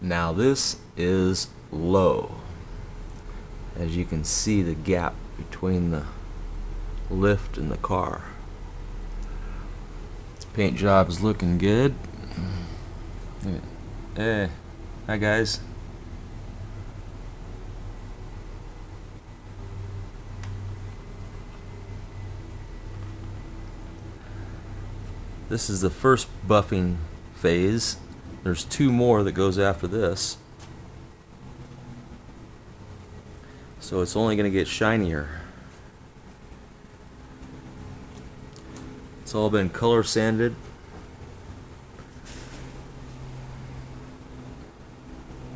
Now this is low. As you can see, the gap between the lift and the car. This paint job is looking good. Hey, hi guys. This is the first buffing phase. There's 2 more that goes after this. So it's only going to get shinier. It's all been color sanded.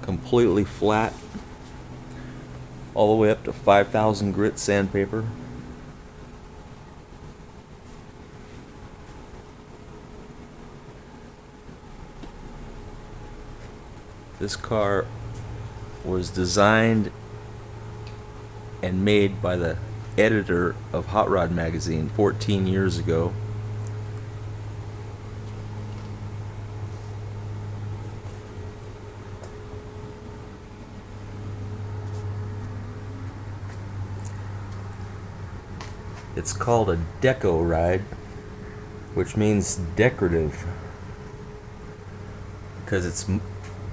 Completely flat. All the way up to 5,000 grit sandpaper. This car was designed and made by the editor of Hot Rod magazine 14 years ago. It's called a deco ride, which means decorative, because it's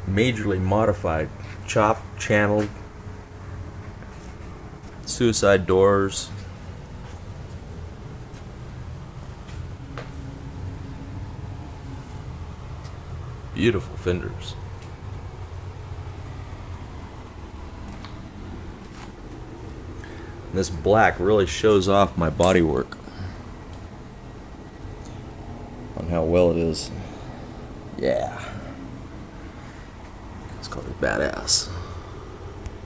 majorly modified, chopped, channeled, suicide doors, beautiful fenders. This black really shows off my bodywork on how well it is. Yeah. It's called badass.